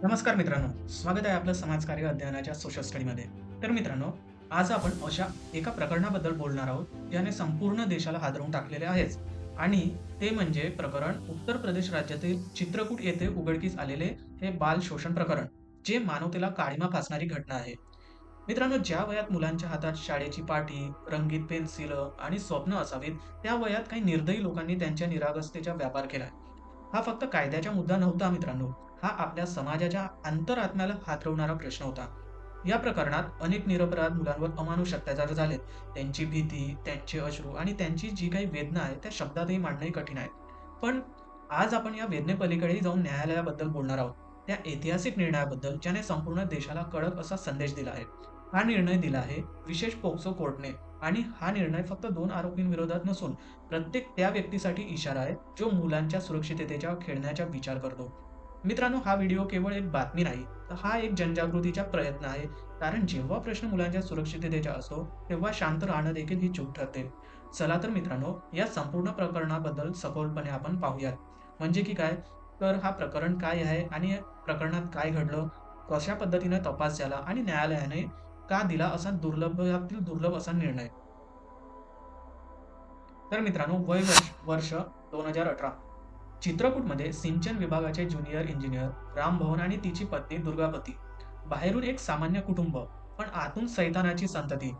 नमस्कार मित्रांनो, स्वागत आहे आपलं समाजकार्य अध्ययनाच्या सोशल स्टडीमध्ये. तर मित्रांनो, आज आपण अशा एका प्रकरणाबद्दल बोलणार आहोत, ज्याने संपूर्ण देशाला हादरवून टाकलेले आहेच. आणि ते म्हणजे प्रकरण उत्तर प्रदेश राज्यातील चित्रकूट येथे उघडकीस आलेले हे बाल शोषण प्रकरण, जे मानवतेला काळिमा फासणारी घटना आहे. मित्रांनो, ज्या वयात मुलांच्या हातात शाळेची पाटी, रंगीत पेन्सिलं आणि स्वप्न असावीत, त्या वयात काही निर्दयी लोकांनी त्यांच्या निरागसतेचा व्यापार केलाय. हा फक्त कायद्याचा मुद्दा नव्हता मित्रांनो, हा आपल्या समाजाच्या अंतरात्म्याला हादरवणारा प्रश्न होता. या प्रकरणात अनेक निरपराध मुलांवर अमानुष अत्याचार झालेत. त्यांची भीती, त्यांचे अश्रू आणि त्यांची जी काही वेदना आहे, त्या शब्दातही मांडणंही कठीण आहे. पण आज आपण या वेदनेपलीकडेही जाऊन न्यायालयाबद्दल बोलणार आहोत. त्या ऐतिहासिक निर्णयाबद्दल, ज्याने संपूर्ण देशाला कडक असा संदेश दिला आहे. हा निर्णय दिला आहे विशेष पोक्सो कोर्टने आणि हा निर्णय फक्त 2 आरोपींविरोधात नसून प्रत्येक त्या व्यक्तीसाठी इशारा आहे, जो मुलांच्या सुरक्षिततेच्या खेळण्याचा विचार करतो. मित्रांनो, हा व्हिडिओ केवळ एक बातमी नाही, तर हा एक जनजागृतीचा प्रयत्न आहे. कारण जेव्हा प्रश्न मुलांच्या सुरक्षिततेचा असतो, तेव्हा शांत राहणं देखील ही चूक ठरते. चला तर मित्रांनो, या संपूर्ण प्रकरणाबद्दल सखोलपणे आपण पाहूयात. म्हणजे की काय, तर हा प्रकरण काय आहे आणि या प्रकरणात काय घडलं, कशा पद्धतीने तपास झाला आणि न्यायालयाने का दिला असा दुर्लभातील दुर्लभ असा निर्णय. तर मित्रांनो, वर्ष 2018. चित्रकूटमध्ये सिंचन विभागाचे ज्युनियर इंजिनियर राम भवन आणि तिची पत्नी दुर्गापती. बाहेरून एक सामान्य कुटुंब, पण आतून सैतानाची संतती.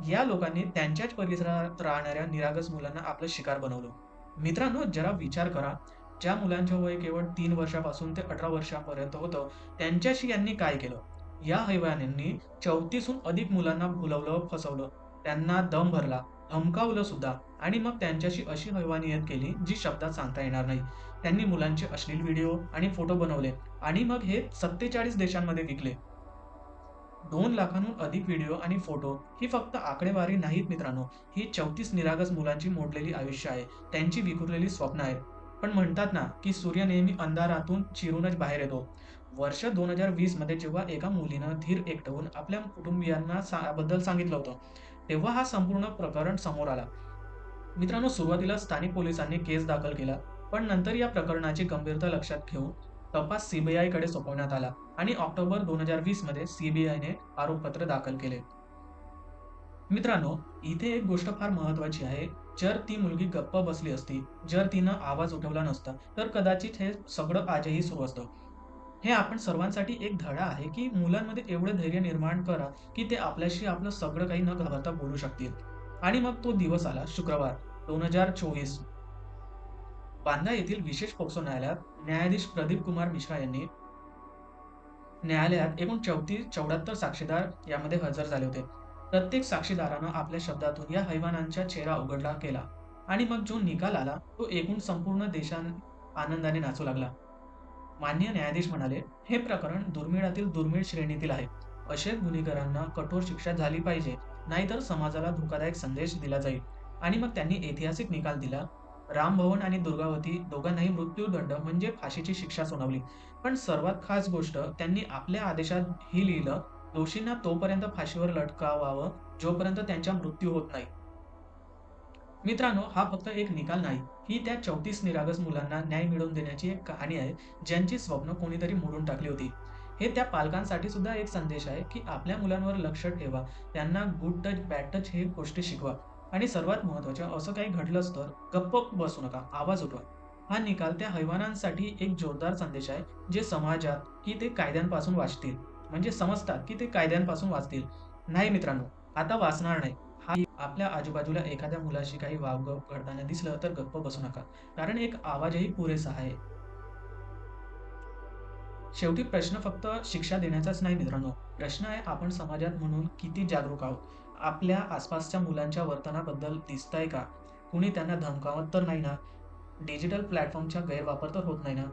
या लोकांनी त्यांच्याच परिसरात राहणाऱ्या निरागस मुलांना आपलं शिकार बनवलं. मित्रांनो, जरा विचार करा. ज्या मुलांचे वय केवळ 3 वर्षापासून ते 18 वर्षांपर्यंत होतं, त्यांच्याशी यांनी काय केलं? या हैवानांनी 34हून अधिक मुलांना भुलवलं, फसवलं. त्यांना दम भरला, धमकावलं सुद्धा आणि मग त्यांच्याशी अशी हैवानियत केली, जी शब्दात सांगता येणार नाही. त्यांनी मुलांचे अश्लील व्हिडिओ आणि फोटो बनवले आणि मग हे 47 देशांमध्ये विकले. 2 लाखांहून अधिक व्हिडिओ आणि फोटो ही फक्त आकडेवारी नाहीत मित्रांनो. ही 34 निरागस मुलांची मोडलेली आयुष्य आहे. त्यांची विखुरलेली स्वप्न आहेत. पण म्हणतात ना, की सूर्य नेहमी अंधारातून चिरूनच बाहेर येतो. वर्ष 2020 मध्ये जेव्हा एका मुलीनं धीर एकवटून आपल्या कुटुंबियांना बद्दल सांगितलं होतं, तेव्हा हा संपूर्ण प्रकरण समोर आला. मित्रांनो, सुरुवातीला स्थानिक पोलिसांनी केस दाखल केला, पण नंतर या प्रकरणाची गंभीरता लक्षात घेऊन तपास सीबीआयकडे सोपवण्यात आला आणि ऑक्टोबर 2020 मध्ये सीबीआयने आरोपपत्र दाखल केले. मित्रांनो, इथे एक गोष्ट फार महत्त्वाची आहे. जर ती मुलगी गप्प बसली असती, जर तिनं आवाज उठवला नसता, तर कदाचित हे सगळं आजही सुरू असतं. हे आपण सर्वांसाठी एक धडा आहे, की मुलांमध्ये एवढं धैर्य निर्माण करा, की ते आपल्याशी आपलं सगळं काही न घाबरता बोलू शकतील. आणि मग तो दिवस आला, शुक्रवार 2024. बांदा येथील विशेष पोक्सो न्यायालयात न्यायाधीश प्रदीप कुमार मिश्रा यांनी न्यायालयात एकूण 74 साक्षीदार यामध्ये हजर झाले होते. प्रत्येक साक्षीदारानं आपल्या शब्दातून या हैवानांचा चेहरा उघडला केला आणि मग जो निकाल आला, तो एकूण संपूर्ण देशात आनंदाने नाचू लागला. माननीय न्यायाधीश म्हणाले, "हे प्रकरण दुर्मिळातील दुर्मिळ श्रेणीतील आहे. अशा गुन्हेगारांना कठोर शिक्षा झाली पाहिजे, नाहीतर समाजाला धोकादायक संदेश दिला जाईल." आणि मग त्यांनी ऐतिहासिक निकाल दिला. राम भवन आणि दुर्गावती दोघांनाही मृत्यूदंड म्हणजे फाशीची शिक्षा सुनावली. पण सर्वात खास गोष्ट, त्यांनी आपल्या आदेशात ही लिहिलं, दोषींना तोपर्यंत फाशीवर लटकावावं, जोपर्यंत त्यांचा मृत्यू होत नाही. मित्रांनो, हा फक्त एक निकाल नाही. ही त्या 34 निरागस मुलांना न्याय मिळवून देण्याची एक कहाणी आहे, ज्यांची स्वप्न कोणीतरी मोडून टाकली होती. हे त्या पालकांसाठी सुद्धा एक संदेश आहे, की आपल्या मुलांवर लक्ष ठेवा. त्यांना गुड टच, बॅड टच हे गोष्टी शिकवा. आणि सर्वात महत्त्वाचं, असं काही घडलंच तर गप्प बसू नका, आवाज उठवा. हा निकाल त्या हैवानांसाठी एक जोरदार संदेश आहे, जे समाजात की ते कायद्यांपासून वाचतील. म्हणजे समजतात, की ते कायद्यांपासून वाचतील. नाही मित्रांनो, आता वाचणार नाही. आपल्या आजूबाजूला एखाद्या मुलाशी काही वावगं घडताना दिसलं तर गप्प बसू नका. कारण एक आवाजही पुरेसा आहे. शेवटी प्रश्न फक्त शिक्षा देण्याचाच नाही मित्रांनो. प्रश्न आहे, आपण समाजात म्हणून किती जागरूक आहोत? आपल्या आसपासच्या मुलांच्या वर्तनाबद्दल दिसतंय का? कुणी त्यांना धमकावत तर नाही ना? डिजिटल प्लॅटफॉर्मचा गैरवापर तर होत नाही ना?